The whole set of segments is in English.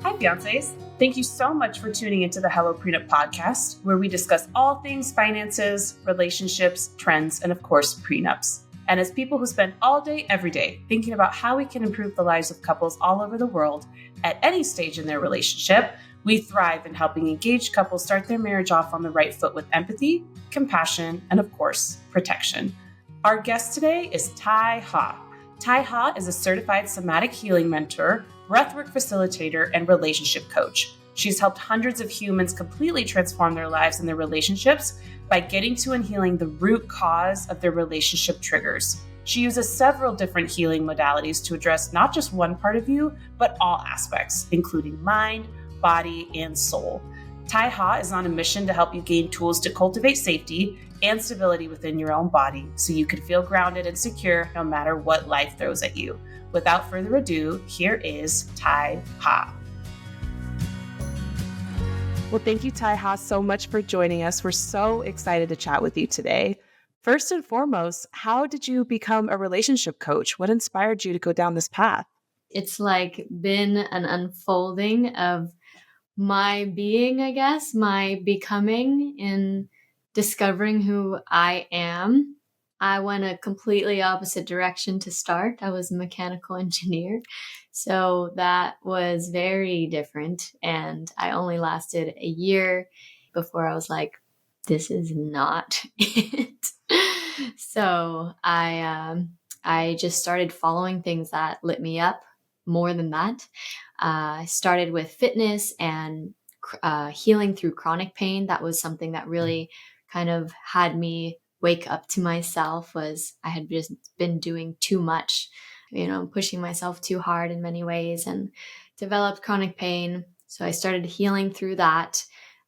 Hi, fiancés. Thank you so much for tuning into the HelloPrenup podcast, where we discuss all things finances, relationships, trends, and of course, prenups. And as people who spend all day, every day, thinking about how we can improve the lives of couples all over the world at any stage in their relationship, we thrive in helping engaged couples start their marriage off on the right foot with empathy, compassion, and of course, protection. Our guest today is ThaiHa. ThaiHa is a certified somatic healing mentor, breathwork facilitator, and relationship coach. She's helped hundreds of humans completely transform their lives and their relationships by getting to and healing the root cause of their relationship triggers. She uses several different healing modalities to address not just one part of you, but all aspects, including mind, body, and soul. ThaiHa is on a mission to help you gain tools to cultivate safety and stability within your own body so you can feel grounded and secure no matter what life throws at you. Without further ado, here is ThaiHa. Well, thank you, ThaiHa, so much for joining us. We're so excited to chat with you today. First and foremost, how did you become a relationship coach? What inspired you to go down this path? It's like been an unfolding of my being, I guess, my becoming in discovering who I am. I went a completely opposite direction to start. I was a mechanical engineer. So that was very different. And I only lasted a year before I was like, this is not it. So I just started following things that lit me up more than that. I started with fitness and healing through chronic pain. That was something that really kind of had me wake up to myself. Was I had just been doing too much, pushing myself too hard in many ways, and developed chronic pain. So I started healing through that,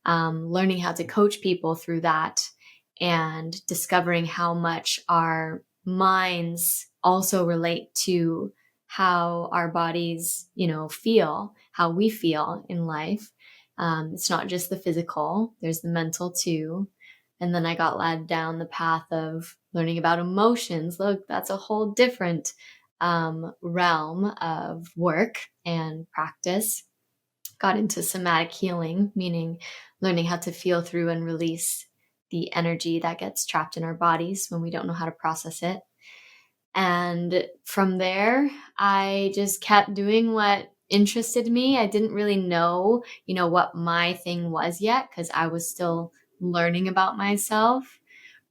learning how to coach people through that, and discovering how much our minds also relate to how our bodies, feel, how we feel in life. It's not just the physical, there's the mental too. And then I got led down the path of learning about emotions. Look, that's a whole different realm of work and practice. Got into somatic healing, meaning learning how to feel through and release the energy that gets trapped in our bodies when we don't know how to process it. And from there, I just kept doing what interested me. I didn't really know, what my thing was yet because I was still learning about myself.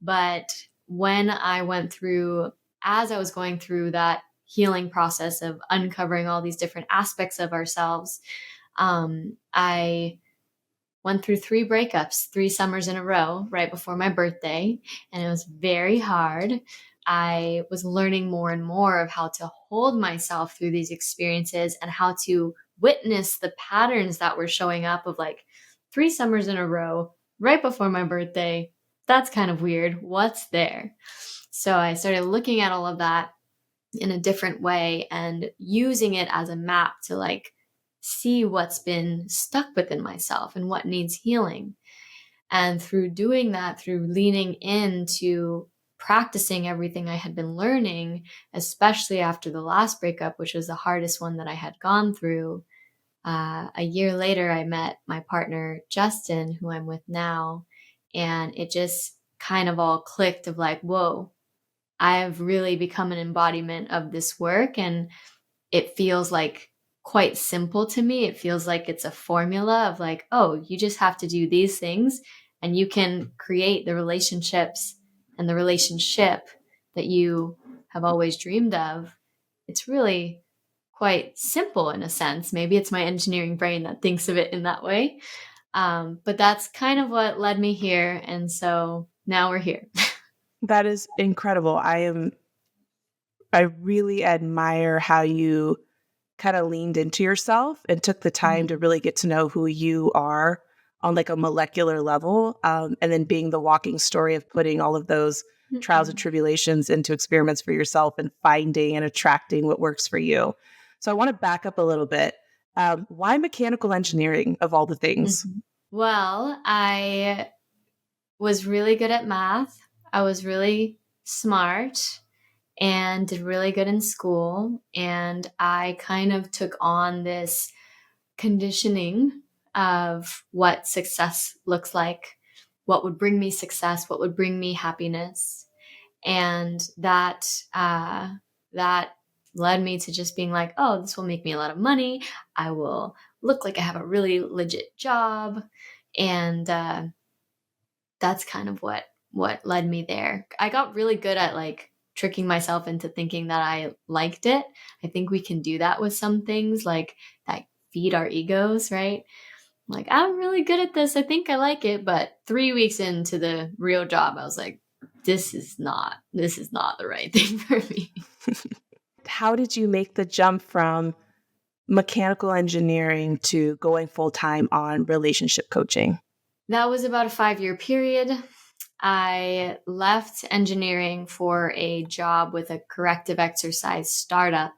But when I went through, as I was going through that healing process of uncovering all these different aspects of ourselves, I went through 3 breakups, 3 summers in a row right before my birthday. And it was very hard. I was learning more and more of how to hold myself through these experiences and how to witness the patterns that were showing up of like 3 summers in a row right before my birthday. That's kind of weird. What's there? So I started looking at all of that in a different way and using it as a map to like see what's been stuck within myself and what needs healing. And through doing that, through leaning into practicing everything I had been learning, especially after the last breakup, which was the hardest one that I had gone through, a year later, I met my partner, Justin, who I'm with now. And it just kind of all clicked of like, whoa, I've really become an embodiment of this work. And it feels like quite simple to me. It feels like it's a formula of like, oh, you just have to do these things and you can create the relationships and the relationship that you have always dreamed of. It's really quite simple in a sense. Maybe it's my engineering brain that thinks of it in that way. But that's kind of what led me here. And so now we're here. That is incredible. I really admire how you kind of leaned into yourself and took the time to really get to know who you are on like a molecular level. And then being the walking story of putting all of those trials and tribulations into experiments for yourself and finding and attracting what works for you. So I want to back up a little bit. Why mechanical engineering of all the things? Well, I was really good at math. I was really smart and did really good in school. And I kind of took on this conditioning of what success looks like, what would bring me success, what would bring me happiness. And that led me to just being like, oh, this will make me a lot of money. I will look like I have a really legit job. And that's kind of what led me there. I got really good at like tricking myself into thinking that I liked it. I think we can do that with some things like that feed our egos, right? Like, I'm really good at this. I think I like it. But 3 weeks into the real job, I was like, this is not the right thing for me. How did you make the jump from mechanical engineering to going full-time on relationship coaching? That was about a 5-year period. I left engineering for a job with a corrective exercise startup.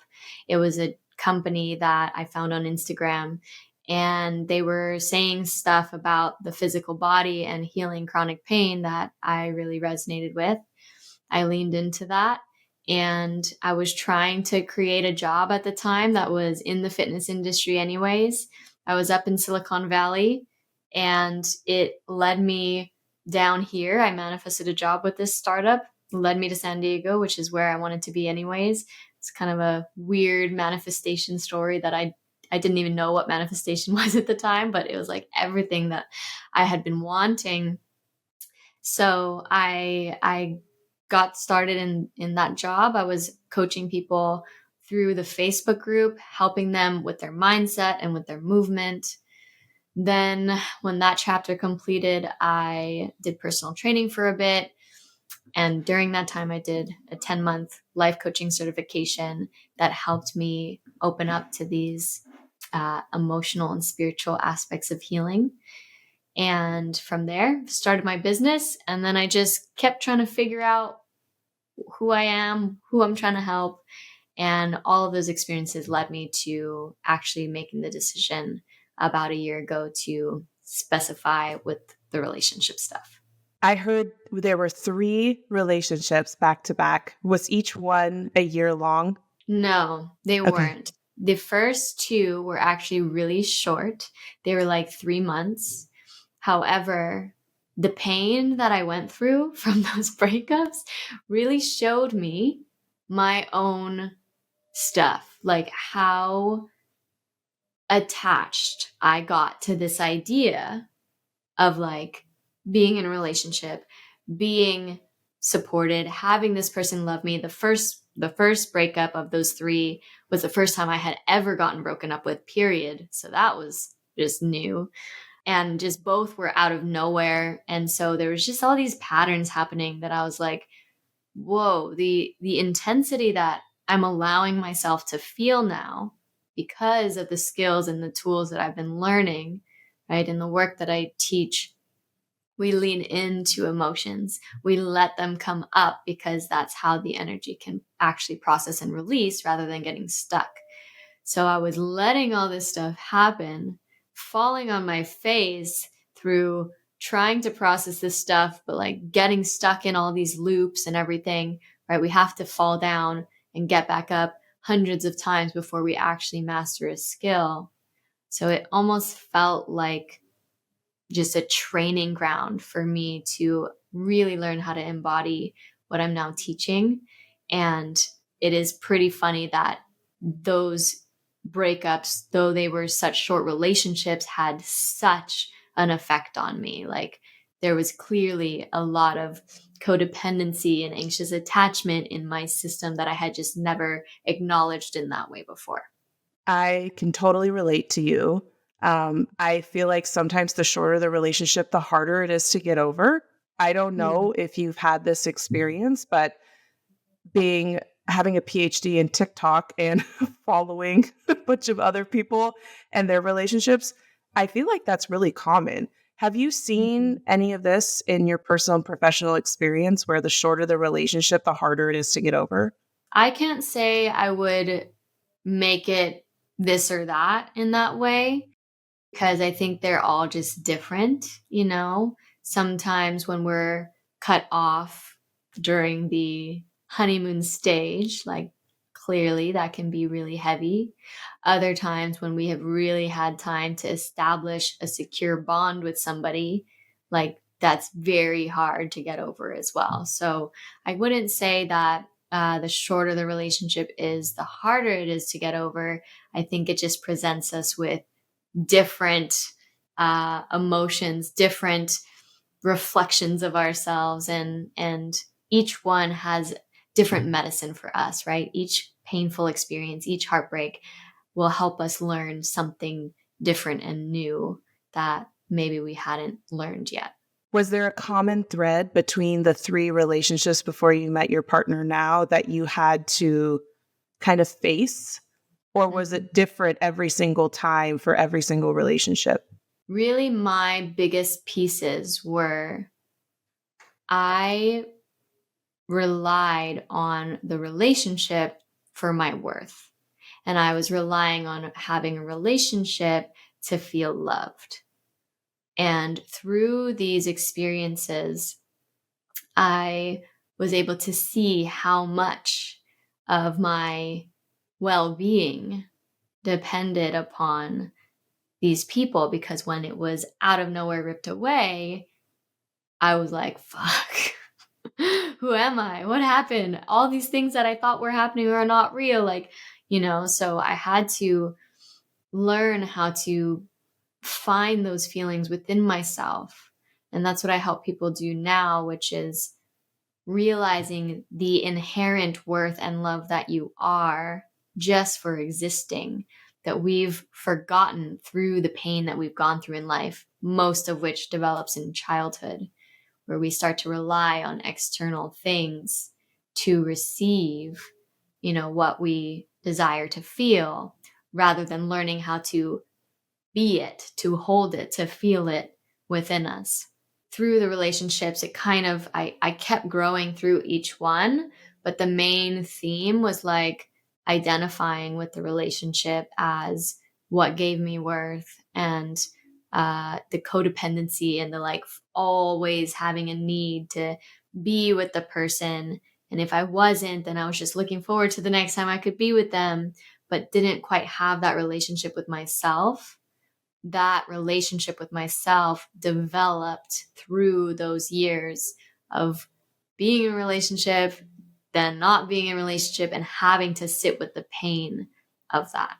It was a company that I found on Instagram, and they were saying stuff about the physical body and healing chronic pain that I really resonated with. I leaned into that, and I was trying to create a job at the time that was in the fitness industry anyways. I was up in Silicon Valley, and it led me down here. I manifested a job with this startup, led me to San Diego, which is where I wanted to be anyways. It's kind of a weird manifestation story that I didn't even know what manifestation was at the time, but it was like everything that I had been wanting. So I got started in that job. I was coaching people through the Facebook group, helping them with their mindset and with their movement. Then when that chapter completed, I did personal training for a bit. And during that time, I did a 10-month life coaching certification that helped me open up to these emotional and spiritual aspects of healing. And from there, started my business. And then I just kept trying to figure out who I am, who I'm trying to help. And all of those experiences led me to actually making the decision about a year ago to specify with the relationship stuff. I heard there were 3 relationships back to back. Was each one a year long? No, they weren't. The first 2 were actually really short. They were like 3 months. However, the pain that I went through from those breakups really showed me my own stuff, like how attached I got to this idea of like being in a relationship, being supported, having this person love me. The first breakup of those 3 was the first time I had ever gotten broken up with, period. So that was just new. And just both were out of nowhere. And so there was just all these patterns happening that I was like, whoa, the intensity that I'm allowing myself to feel now because of the skills and the tools that I've been learning, right? In the work that I teach, we lean into emotions. We let them come up because that's how the energy can actually process and release rather than getting stuck. So I was letting all this stuff happen, falling on my face through trying to process this stuff, but like getting stuck in all these loops and everything, right? We have to fall down and get back up hundreds of times before we actually master a skill. So it almost felt like just a training ground for me to really learn how to embody what I'm now teaching. And it is pretty funny that those breakups, though they were such short relationships, had such an effect on me. Like there was clearly a lot of codependency and anxious attachment in my system that I had just never acknowledged in that way before. I can totally relate to you. I feel like sometimes the shorter the relationship, the harder it is to get over. I don't know if you've had this experience, but having a PhD in TikTok and following a bunch of other people and their relationships, I feel like that's really common. Have you seen any of this in your personal and professional experience where the shorter the relationship, the harder it is to get over? I can't say I would make it this or that in that way, because I think they're all just different, you know? Sometimes when we're cut off during the honeymoon stage, like clearly that can be really heavy. Other times when we have really had time to establish a secure bond with somebody, like that's very hard to get over as well. So I wouldn't say that the shorter the relationship is, the harder it is to get over. I think it just presents us with different emotions, different reflections of ourselves, and each one has different medicine for us, right? Each painful experience, each heartbreak will help us learn something different and new that maybe we hadn't learned yet. Was there a common thread between the 3 relationships before you met your partner now that you had to kind of face? Or was it different every single time for every single relationship? Really, my biggest pieces were I relied on the relationship for my worth. And I was relying on having a relationship to feel loved. And through these experiences, I was able to see how much of my well-being depended upon these people, because when it was out of nowhere ripped away, I was like, fuck, who am I? What happened? All these things that I thought were happening are not real. Like, so I had to learn how to find those feelings within myself. And that's what I help people do now, which is realizing the inherent worth and love that you are just for existing, that we've forgotten through the pain that we've gone through in life, most of which develops in childhood, where we start to rely on external things to receive, what we desire to feel, rather than learning how to be it, to hold it, to feel it within us. Through the relationships, it kind of, I kept growing through each one, but the main theme was like identifying with the relationship as what gave me worth, and the codependency and the like always having a need to be with the person. And if I wasn't, then I was just looking forward to the next time I could be with them, but didn't quite have that relationship with myself. That relationship with myself developed through those years of being in a relationship, then not being in a relationship, and having to sit with the pain of that.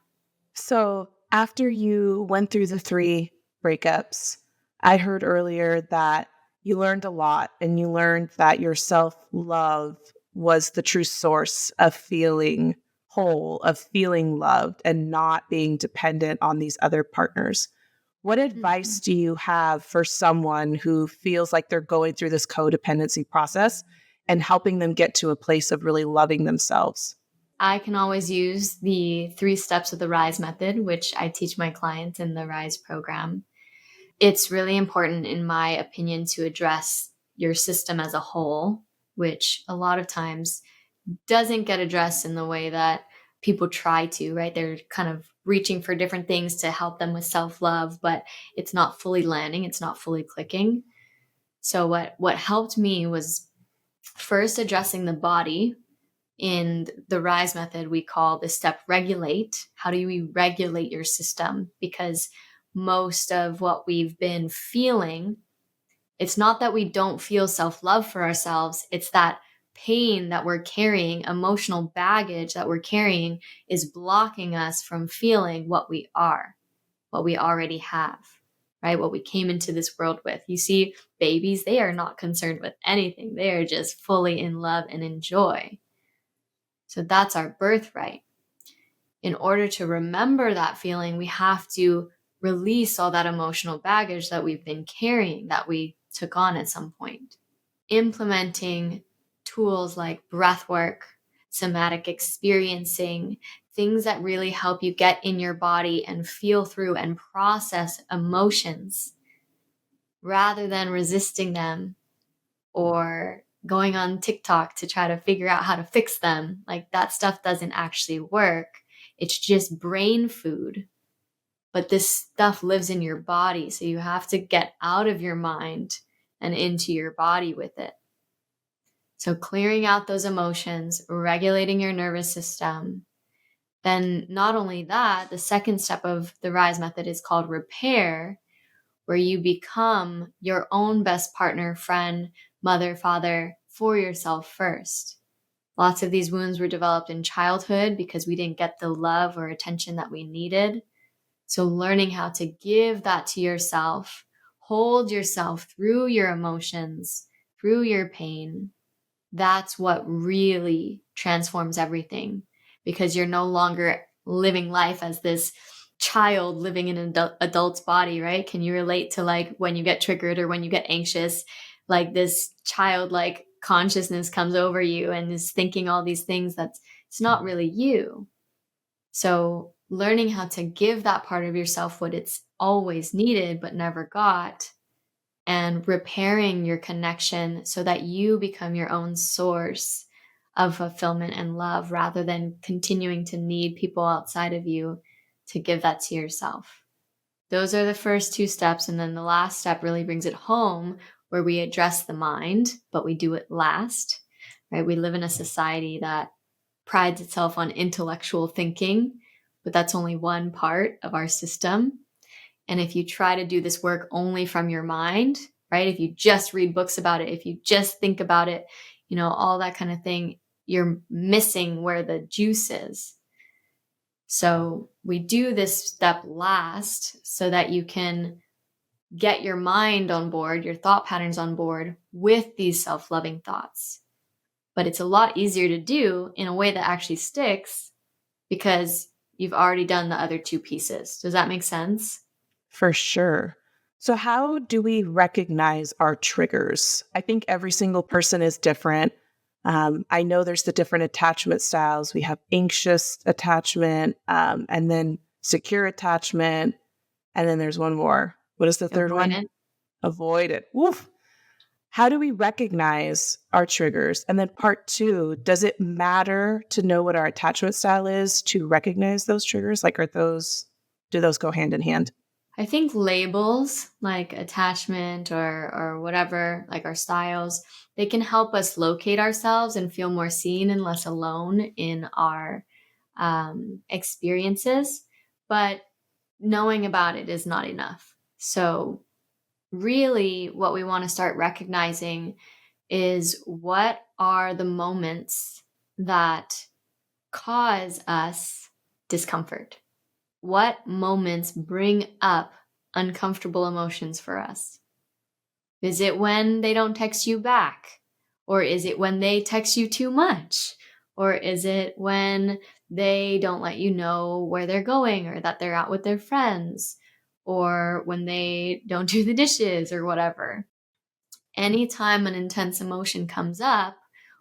So after you went through the 3 breakups, I heard earlier that you learned a lot, and you learned that your self-love was the true source of feeling whole, of feeling loved, and not being dependent on these other partners. What advice do you have for someone who feels like they're going through this codependency process and helping them get to a place of really loving themselves? I can always use the 3 steps of the RISE method, which I teach my clients in the RISE program. It's really important, in my opinion, to address your system as a whole, which a lot of times doesn't get addressed in the way that people try to, right? They're kind of reaching for different things to help them with self-love, but it's not fully landing. It's not fully clicking. So what helped me was first addressing the body. In the RISE method, we call this step regulate. How do we regulate your system? Because most of what we've been feeling, it's not that we don't feel self-love for ourselves. It's that pain that we're carrying, emotional baggage that we're carrying, is blocking us from feeling what we are, what we already have, right? What we came into this world with. You see, babies, they are not concerned with anything. They are just fully in love and in joy. So that's our birthright. In order to remember that feeling, we have to release all that emotional baggage that we've been carrying, that we took on at some point. Implementing tools like breathwork, somatic experiencing, things that really help you get in your body and feel through and process emotions rather than resisting them or going on TikTok to try to figure out how to fix them. Like, that stuff doesn't actually work. It's just brain food. But this stuff lives in your body. So you have to get out of your mind and into your body with it. So clearing out those emotions, regulating your nervous system. Then not only that, the second step of the RISE method is called repair, where you become your own best partner, friend, mother, father for yourself first. Lots of these wounds were developed in childhood because we didn't get the love or attention that we needed. So learning how to give that to yourself, hold yourself through your emotions, through your pain, that's what really transforms everything, because you're no longer living life as this child living in an adult's body, right? Can you relate to like when you get triggered or when you get anxious, like this childlike consciousness comes over you and is thinking all these things that's it's not really you. So learning how to give that part of yourself what it's always needed but never got, and repairing your connection so that you become your own source of fulfillment and love rather than continuing to need people outside of you to give that to yourself. Those are the first two steps. And then the last step really brings it home, where we address the mind, but we do it last, right? We live in a society that prides itself on intellectual thinking, but that's only one part of our system. And if you try to do this work only from your mind, right? If you just read books about it, if you just think about it, all that kind of thing, you're missing where the juice is. So we do this step last so that you can get your mind on board, your thought patterns on board with these self-loving thoughts. But it's a lot easier to do in a way that actually sticks because you've already done the other two pieces. Does that make sense? For sure. So how do we recognize our triggers? I think every single person is different. I know there's the different attachment styles. We have anxious attachment, and then secure attachment. And then there's one more. What is the third one? Avoidant. Woof. How do we recognize our triggers? And then part two, does it matter to know what our attachment style is to recognize those triggers? Like, do those go hand in hand? I think labels like attachment or whatever, like our styles, they can help us locate ourselves and feel more seen and less alone in our experiences. But knowing about it is not enough. So really what we want to start recognizing is what are the moments that cause us discomfort. What moments bring up uncomfortable emotions for us? Is it when they don't text you back? Or is it when they text you too much? Or is it when they don't let you know where they're going or that they're out with their friends? Or when they don't do the dishes or whatever? Anytime an intense emotion comes up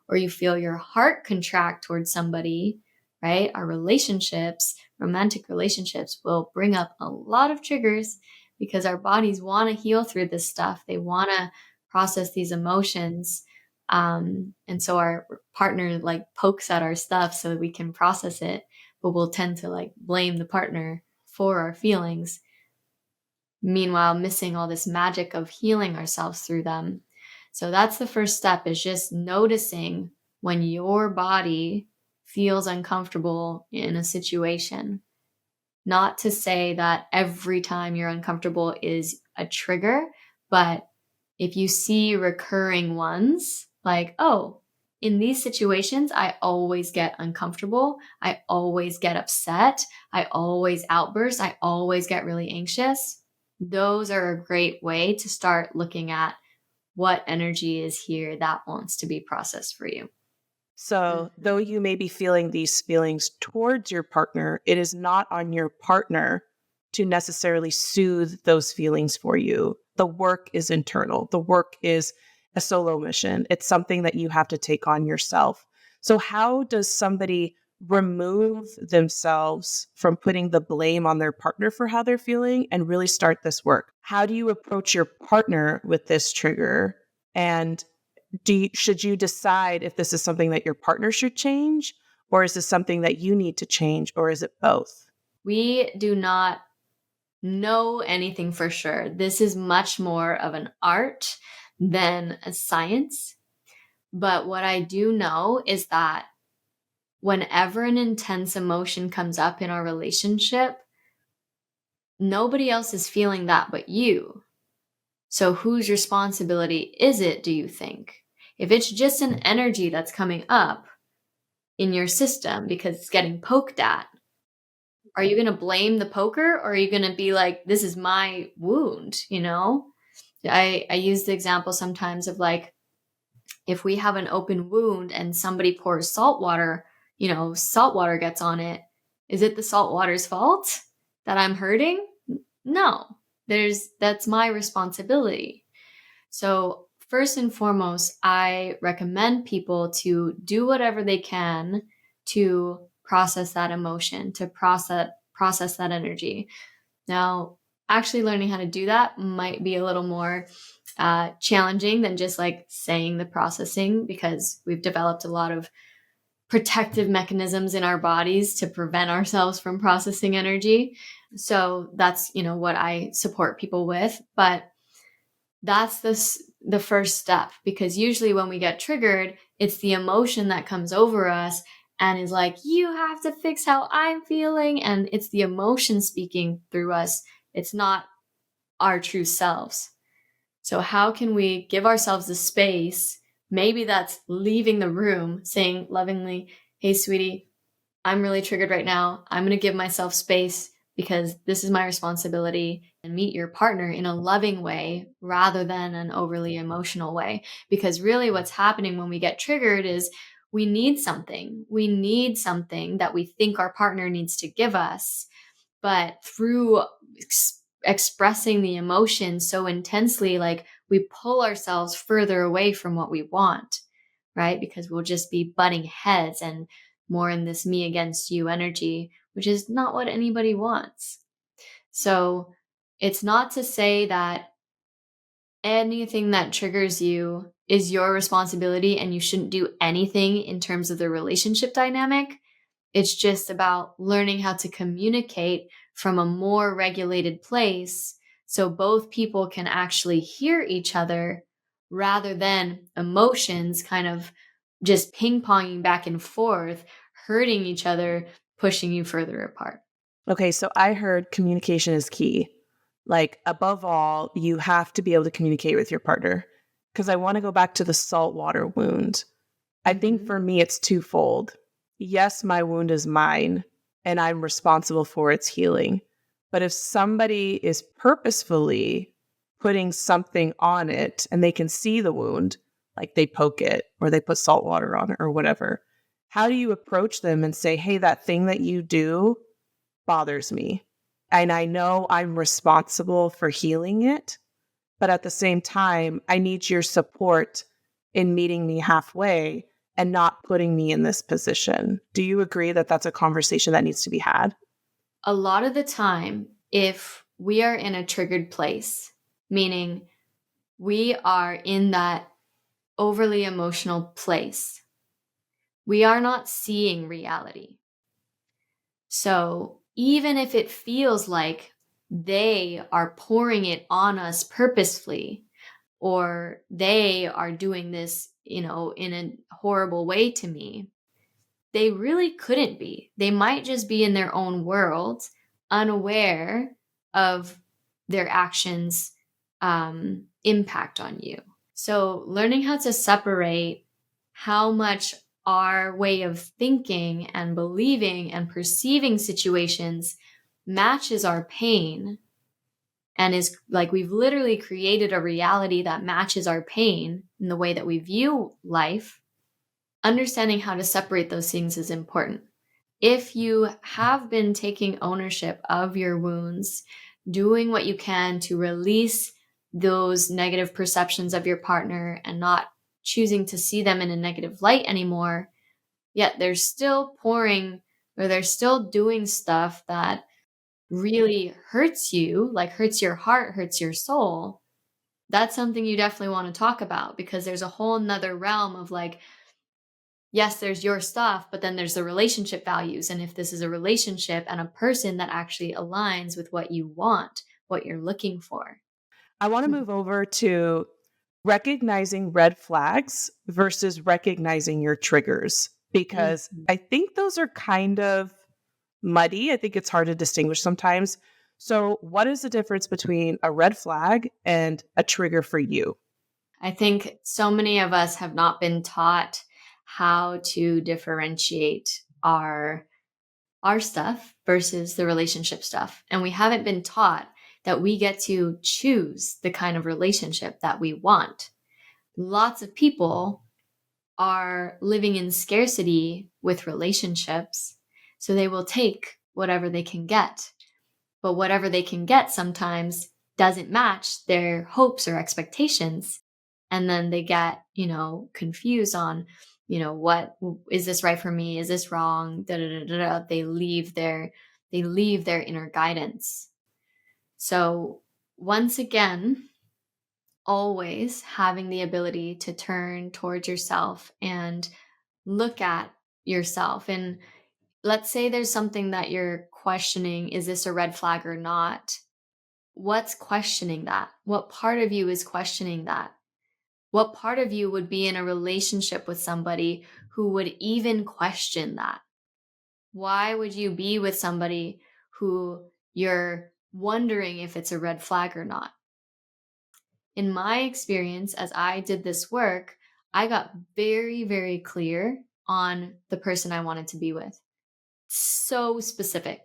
or you feel your heart contract towards somebody, right? Our relationships, romantic relationships will bring up a lot of triggers because our bodies want to heal through this stuff. They want to process these emotions. And so our partner like pokes at our stuff so that we can process it, but we'll tend to like blame the partner for our feelings. Meanwhile, missing all this magic of healing ourselves through them. So that's the first step, is just noticing when your body feels uncomfortable in a situation. Not to say that every time you're uncomfortable is a trigger, but if you see recurring ones, like, oh, in these situations, I always get uncomfortable. I always get upset. I always outburst. I always get really anxious. Those are a great way to start looking at what energy is here that wants to be processed for you. So, though you may be feeling these feelings towards your partner, it is not on your partner to necessarily soothe those feelings for you. The work is internal. The work is a solo mission. It's something that you have to take on yourself. So, how does somebody remove themselves from putting the blame on their partner for how they're feeling and really start this work? How do you approach your partner with this trigger? And should you decide if this is something that your partner should change, or is this something that you need to change, or is it both? We do not know anything for sure. This is much more of an art than a science. But what I do know is that whenever an intense emotion comes up in our relationship, nobody else is feeling that but you. So whose responsibility is it, do you think? If it's just an energy that's coming up in your system because it's getting poked at, are you going to blame the poker, or are you going to be like, this is my wound, you know? I use the example sometimes of like, if we have an open wound and somebody pours salt water, salt water gets on it. Is it the salt water's fault that I'm hurting? No, that's my responsibility. So first and foremost, I recommend people to do whatever they can to process that emotion, to process that energy. Now, actually learning how to do that might be a little more challenging than just like saying the processing, because we've developed a lot of protective mechanisms in our bodies to prevent ourselves from processing energy. So that's, what I support people with. But that's the first step, because usually when we get triggered, it's the emotion that comes over us and is like, you have to fix how I'm feeling. And it's the emotion speaking through us. It's not our true selves. So how can we give ourselves the space? Maybe that's leaving the room, saying lovingly, hey, sweetie, I'm really triggered right now. I'm going to give myself space because this is my responsibility, and meet your partner in a loving way rather than an overly emotional way. Because really what's happening when we get triggered is we need something. We need something that we think our partner needs to give us. But through expressing the emotion so intensely, like we pull ourselves further away from what we want, right? Because we'll just be butting heads and more in this me against you energy, which is not what anybody wants. So it's not to say that anything that triggers you is your responsibility and you shouldn't do anything in terms of the relationship dynamic. It's just about learning how to communicate from a more regulated place so both people can actually hear each other rather than emotions kind of just ping-ponging back and forth, hurting each other, pushing you further apart. Okay, so I heard communication is key. Like, above all, you have to be able to communicate with your partner. Because I want to go back to the saltwater wound. I think for me, it's twofold. Yes, my wound is mine, and I'm responsible for its healing. But if somebody is purposefully putting something on it and they can see the wound, like they poke it or they put salt water on it or whatever, how do you approach them and say, hey, that thing that you do bothers me, and I know I'm responsible for healing it, but at the same time, I need your support in meeting me halfway and not putting me in this position. Do you agree that that's a conversation that needs to be had? A lot of the time, if we are in a triggered place, meaning we are in that overly emotional place, we are not seeing reality. So even if it feels like they are pouring it on us purposefully, or they are doing this, in a horrible way to me, they really couldn't be. They might just be in their own world, unaware of their actions' impact on you. So learning how to separate how much our way of thinking and believing and perceiving situations matches our pain, and is like we've literally created a reality that matches our pain in the way that we view life. Understanding how to separate those things is important. If you have been taking ownership of your wounds, doing what you can to release those negative perceptions of your partner and not choosing to see them in a negative light anymore, yet they're still pouring, or they're still doing stuff that really hurts you, like hurts your heart, hurts your soul, that's something you definitely want to talk about, because there's a whole nother realm of like, yes, there's your stuff, but then there's the relationship values. And if this is a relationship and a person that actually aligns with what you want, what you're looking for. I want to move over to recognizing red flags versus recognizing your triggers, because Mhm. I think those are kind of muddy. I think it's hard to distinguish sometimes. So, what is the difference between a red flag and a trigger for you? I think so many of us have not been taught how to differentiate our stuff versus the relationship stuff. And we haven't been taught that we get to choose the kind of relationship that we want. Lots of people are living in scarcity with relationships, so they will take whatever they can get. But whatever they can get sometimes doesn't match their hopes or expectations. And then they get, confused on, what is this right for me? Is this wrong? Da, da, da, da, da. They leave their inner guidance. So once again, always having the ability to turn towards yourself and look at yourself. And let's say there's something that you're questioning, is this a red flag or not? What's questioning that? What part of you is questioning that? What part of you would be in a relationship with somebody who would even question that? Why would you be with somebody who you're wondering if it's a red flag or not? In my experience, as I did this work, I got very, very clear on the person I wanted to be with. So specific.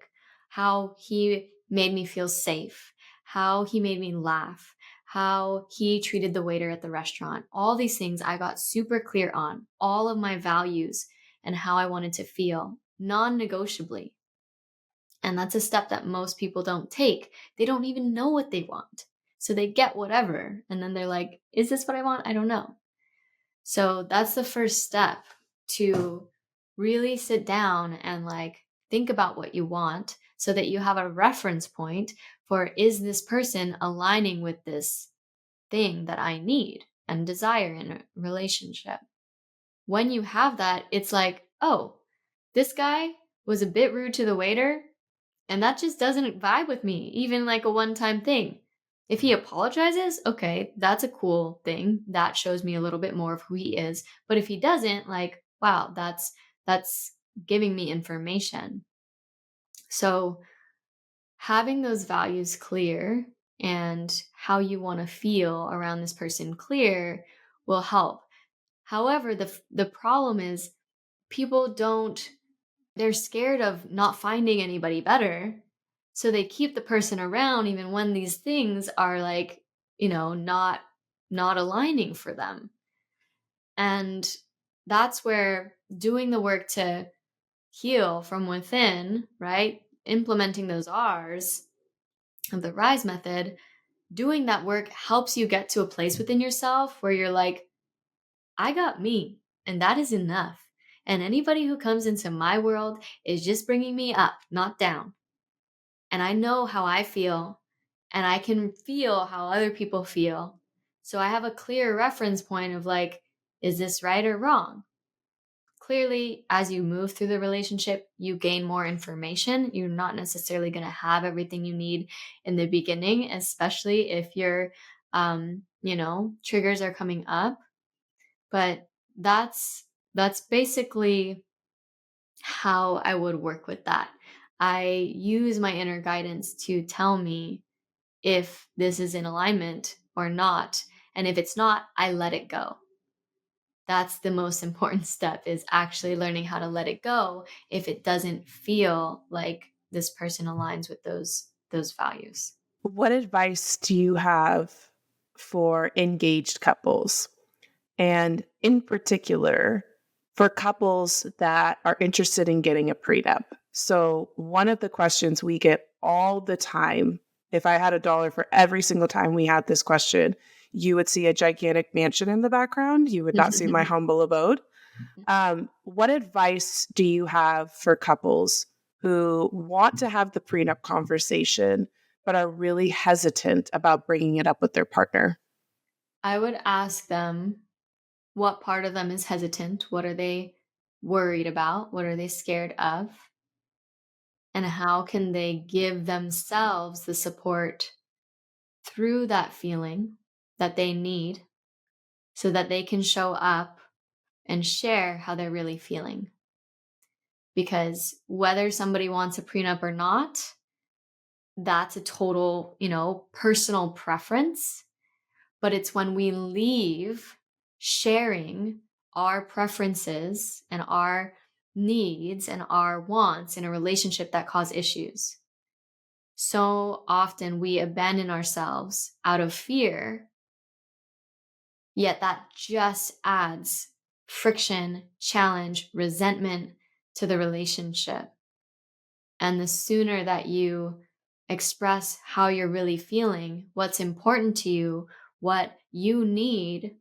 How he made me feel safe, how he made me laugh, how he treated the waiter at the restaurant. All these things I got super clear on, all of my values and how I wanted to feel non negotiably. And that's a step that most people don't take. They don't even know what they want. So they get whatever. And then they're like, is this what I want? I don't know. So that's the first step, to really sit down and think about what you want so that you have a reference point for, is this person aligning with this thing that I need and desire in a relationship? When you have that, it's like, oh, this guy was a bit rude to the waiter and that just doesn't vibe with me, even like a one-time thing. If he apologizes, okay, that's a cool thing. That shows me a little bit more of who he is. But if he doesn't, wow, that's giving me information. So having those values clear and how you want to feel around this person clear will help. However, the problem is, people don't they're scared of not finding anybody better. So they keep the person around even when these things are not aligning for them. And that's where doing the work to heal from within, right? Implementing those R's of the RISE method, doing that work helps you get to a place within yourself where you're like, I got me, and that is enough. And anybody who comes into my world is just bringing me up, not down. And I know how I feel, and I can feel how other people feel. So I have a clear reference point of is this right or wrong? Clearly, as you move through the relationship, you gain more information. You're not necessarily going to have everything you need in the beginning, especially if triggers are coming up. But that's basically how I would work with that. I use my inner guidance to tell me if this is in alignment or not. And if it's not, I let it go. That's the most important step, is actually learning how to let it go if it doesn't feel like this person aligns with those values. What advice do you have for engaged couples? And in particular, for couples that are interested in getting a prenup. So, one of the questions we get all the time, if I had $1 for every single time we had this question, you would see a gigantic mansion in the background. You would not see my humble abode. What advice do you have for couples who want to have the prenup conversation, but are really hesitant about bringing it up with their partner? I would ask them, what part of them is hesitant? What are they worried about? What are they scared of? And how can they give themselves the support through that feeling that they need so that they can show up and share how they're really feeling. Because whether somebody wants a prenup or not, that's a total, personal preference. But it's when we leave sharing our preferences and our needs and our wants in a relationship that cause issues. So often we abandon ourselves out of fear, yet that just adds friction, challenge, resentment to the relationship. And the sooner that you express how you're really feeling, what's important to you, what you need,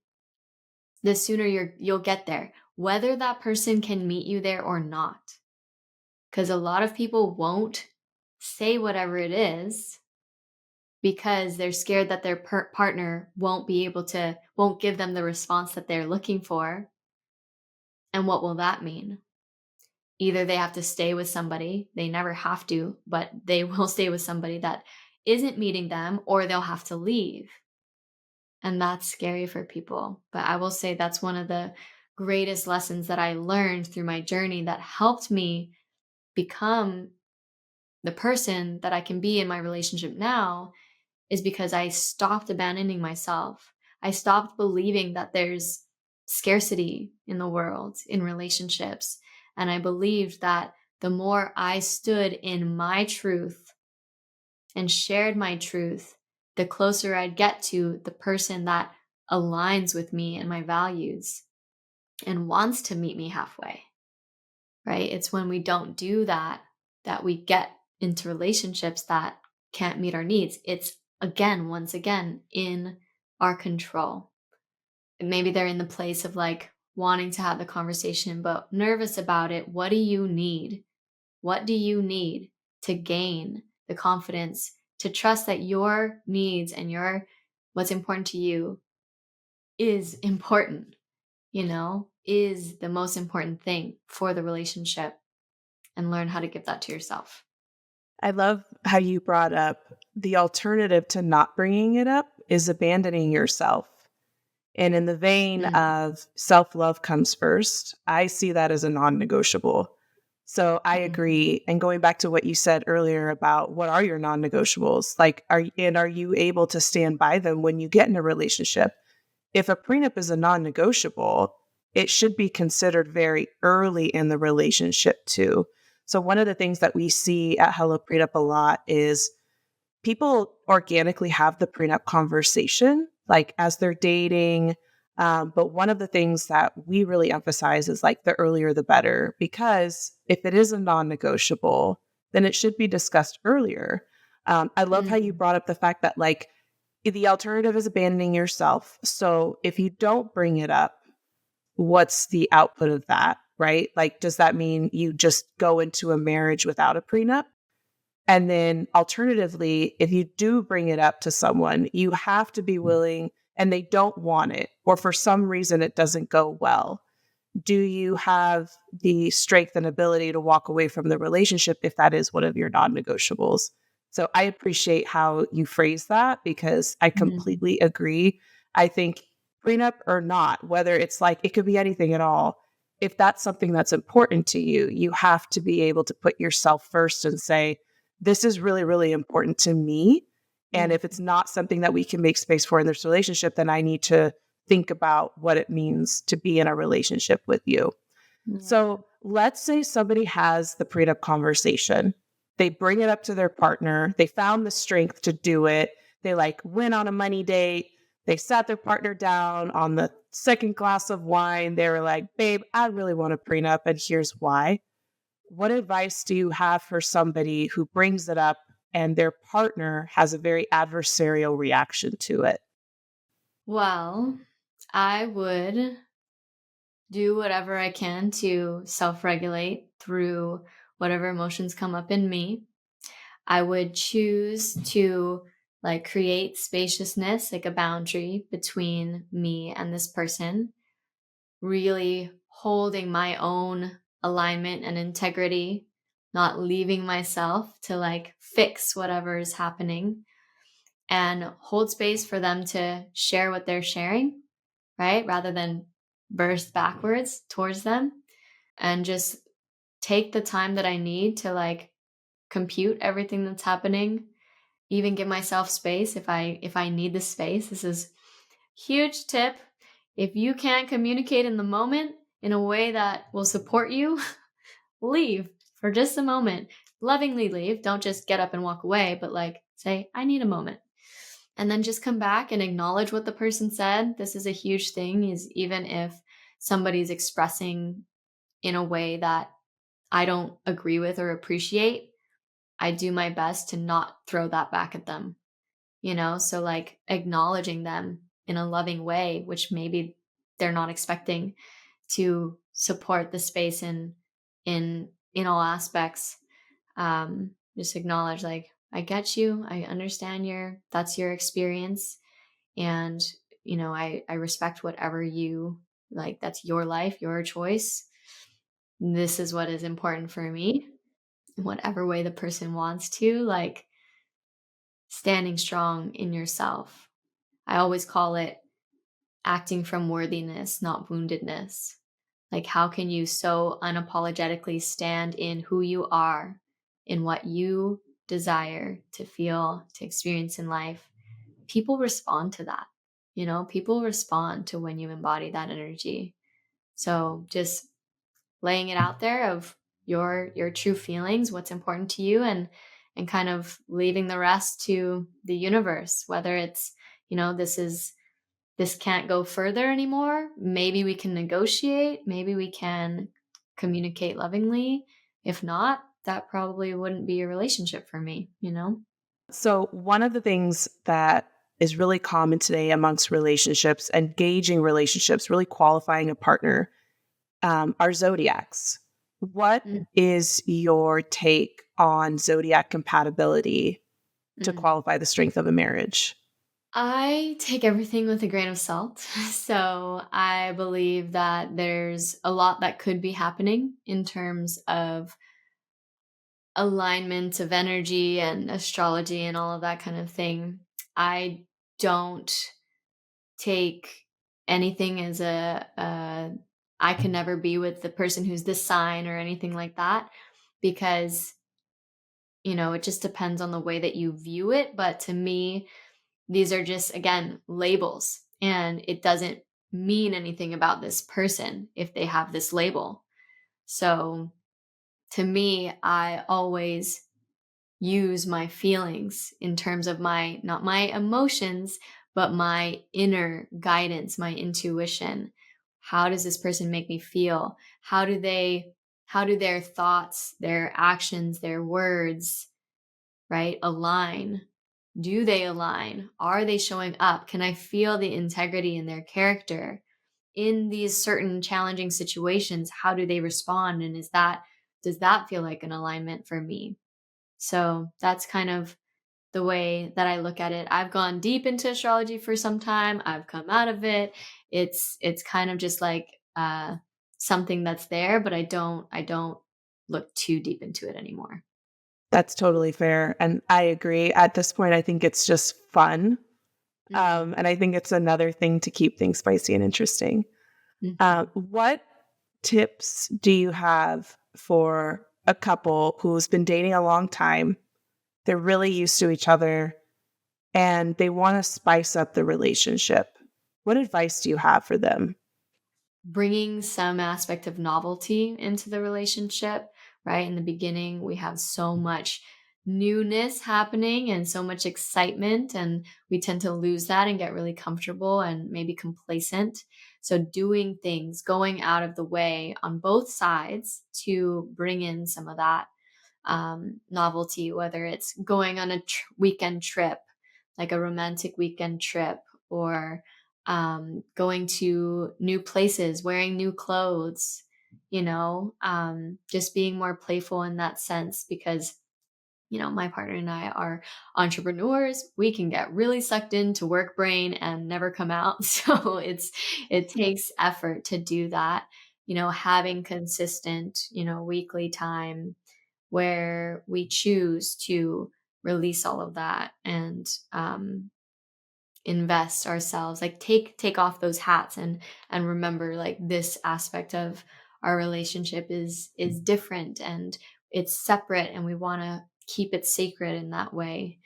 the sooner you'll get there, whether that person can meet you there or not. Because a lot of people won't say whatever it is because they're scared that their partner won't give them the response that they're looking for. And what will that mean? Either they have to stay with somebody, they never have to, but they will stay with somebody that isn't meeting them, or they'll have to leave. And that's scary for people. But I will say that's one of the greatest lessons that I learned through my journey that helped me become the person that I can be in my relationship now, is because I stopped abandoning myself. I stopped believing that there's scarcity in the world, in relationships. And I believed that the more I stood in my truth and shared my truth, the closer I'd get to the person that aligns with me and my values and wants to meet me halfway, right? It's when we don't do that we get into relationships that can't meet our needs. It's once again, in our control. And maybe they're in the place of like wanting to have the conversation, but nervous about it. What do you need? What do you need to gain the confidence to trust that your needs and what's important to you is important, is the most important thing for the relationship, and learn how to give that to yourself. I love how you brought up the alternative to not bringing it up is abandoning yourself. And in the vein of self-love comes first, I see that as a non-negotiable. So I agree. And going back to what you said earlier about what are your non-negotiables, like, are you able to stand by them when you get in a relationship? If a prenup is a non-negotiable, it should be considered very early in the relationship too. So one of the things that we see at HelloPrenup a lot is people organically have the prenup conversation, like as they're dating. But one of the things that we really emphasize is like the earlier the better, because if it is a non-negotiable, then it should be discussed earlier. I love how you brought up the fact that like the alternative is abandoning yourself. So if you don't bring it up, what's the output of that, right? Like, does that mean you just go into a marriage without a prenup? And then alternatively, if you do bring it up to someone, you have to be willing and they don't want it, or for some reason it doesn't go well. Do you have the strength and ability to walk away from the relationship if that is one of your non-negotiables? So I appreciate how you phrase that because I completely agree. I think prenup or not, whether it's like, it could be anything at all. If that's something that's important to you, you have to be able to put yourself first and say, this is really, really important to me. And if it's not something that we can make space for in this relationship, then I need to think about what it means to be in a relationship with you. Yeah. So let's say somebody has the prenup conversation. They bring it up to their partner. They found the strength to do it. They like went on a money date. They sat their partner down on the second glass of wine. They were like, babe, I really want a prenup, and here's why. What advice do you have for somebody who brings it up and their partner has a very adversarial reaction to it? Well, I would do whatever I can to self-regulate through whatever emotions come up in me. I would choose to like create spaciousness, like a boundary between me and this person, really holding my own alignment and integrity, not leaving myself to like fix whatever is happening, and hold space for them to share what they're sharing, right? Rather than burst backwards towards them, and just take the time that I need to like compute everything that's happening, even give myself space if I need the space. This is huge tip. If you can't communicate in the moment in a way that will support you, leave for just a moment. Lovingly leave. Don't just get up and walk away, but like say, I need a moment. And then just come back and acknowledge what the person said. This is a huge thing, is even if somebody's expressing in a way that I don't agree with or appreciate, I do my best to not throw that back at them, So like acknowledging them in a loving way, which maybe they're not expecting, to support the space in all aspects. Just acknowledge like, I get you. I understand that's your experience. And, I respect whatever you like. That's your life, your choice. This is what is important for me in whatever way the person wants to, like standing strong in yourself. I always call it acting from worthiness, not woundedness. Like, how can you so unapologetically stand in who you are, in what you desire to feel, to experience in life? People respond to that. People respond to when you embody that energy. So just laying it out there of your true feelings, what's important to you, and kind of leaving the rest to the universe, whether it's, this can't go further anymore. Maybe we can negotiate. Maybe we can communicate lovingly. If not, that probably wouldn't be a relationship for me. So, one of the things that is really common today amongst relationships, engaging relationships, really qualifying a partner, are zodiacs. What is your take on zodiac compatibility to qualify the strength of a marriage? I take everything with a grain of salt. So I believe that there's a lot that could be happening in terms of alignment of energy and astrology and all of that kind of thing. I don't take anything as I can never be with the person who's this sign or anything like that, because it just depends on the way that you view it. But to me, these are just, again, labels, and it doesn't mean anything about this person if they have this label. So to me, I always use my feelings in terms of not my emotions, but my inner guidance, my intuition. How does this person make me feel? How do their thoughts, their actions, their words, right, align? Do they align? Are they showing up? Can I feel the integrity in their character in these certain challenging situations? How do they respond? And does that feel like an alignment for me? So that's kind of the way that I look at it. I've gone deep into astrology for some time. I've come out of it. It's kind of just like something that's there, but I don't look too deep into it anymore. That's totally fair. And I agree. At this point, I think it's just fun. And I think it's another thing to keep things spicy and interesting. What tips do you have for a couple who's been dating a long time? They're really used to each other and they want to spice up the relationship. What advice do you have for them? Bringing some aspect of novelty into the relationship, right? In the beginning, we have so much newness happening and so much excitement, and we tend to lose that and get really comfortable and maybe complacent. So doing things, going out of the way on both sides to bring in some of that novelty, whether it's going on a weekend trip, like a romantic weekend trip, or going to new places, wearing new clothes, just being more playful in that sense, because my partner and I are entrepreneurs. We can get really sucked into work brain and never come out. So it takes effort to do that, having consistent, weekly time where we choose to release all of that and invest ourselves, like take off those hats and remember like this aspect of our relationship is different and it's separate, and we want to keep it sacred in that way.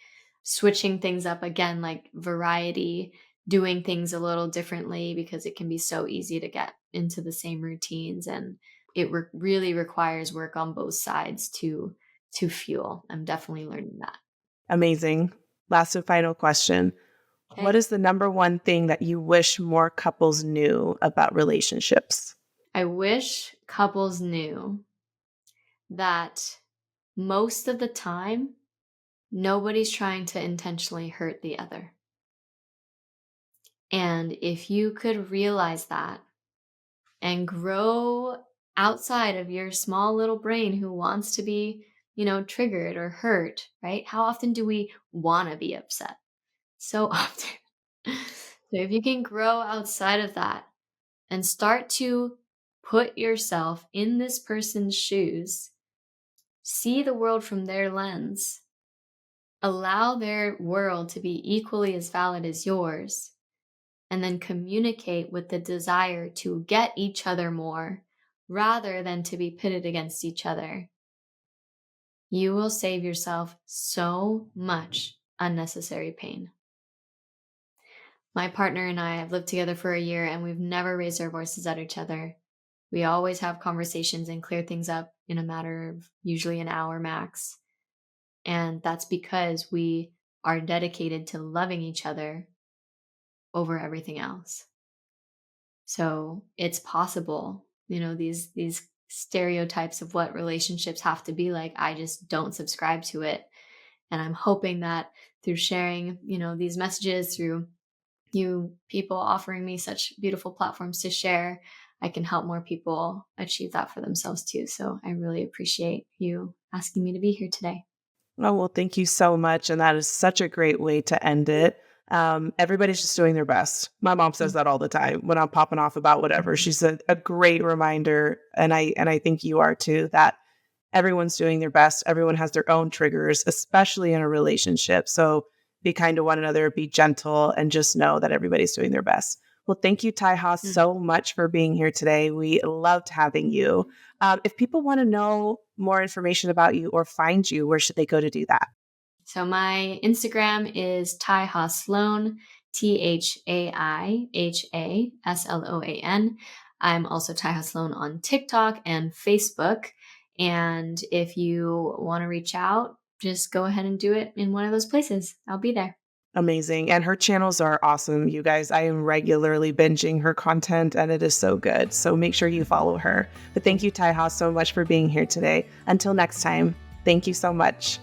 Switching things up again, like variety, doing things a little differently, because it can be so easy to get into the same routines, and it really requires work on both sides to fuel. I'm definitely learning that. Amazing. Last and final question. Okay. What is the number one thing that you wish more couples knew about relationships? I wish couples knew that most of the time, nobody's trying to intentionally hurt the other. And if you could realize that and grow outside of your small little brain who wants to be, triggered or hurt, right? How often do we want to be upset? So often. So if you can grow outside of that and start to put yourself in this person's shoes, see the world from their lens, allow their world to be equally as valid as yours, and then communicate with the desire to get each other more rather than to be pitted against each other, you will save yourself so much unnecessary pain. My partner and I have lived together for a year, and we've never raised our voices at each other. We always have conversations and clear things up in a matter of usually an hour max. And that's because we are dedicated to loving each other over everything else. So it's possible, these stereotypes of what relationships have to be like, I just don't subscribe to it. And I'm hoping that through sharing, these messages, through you people offering me such beautiful platforms to share, I can help more people achieve that for themselves too. So I really appreciate you asking me to be here today. Oh, well, thank you so much. And that is such a great way to end it. Everybody's just doing their best. My mom says that all the time when I'm popping off about whatever. She's a great reminder. And I think you are too, that everyone's doing their best. Everyone has their own triggers, especially in a relationship. So be kind to one another, be gentle, and just know that everybody's doing their best. Well, thank you, ThaiHa, so much for being here today. We loved having you. If people want to know more information about you or find you, where should they go to do that? So my Instagram is ThaiHa Sloan, ThaiHa Sloan. I'm also ThaiHa Sloan on TikTok and Facebook. And if you want to reach out, just go ahead and do it in one of those places. I'll be there. Amazing. And her channels are awesome, you guys. I am regularly binging her content and it is so good. So make sure you follow her. But thank you, ThaiHa, so much for being here today. Until next time, thank you so much.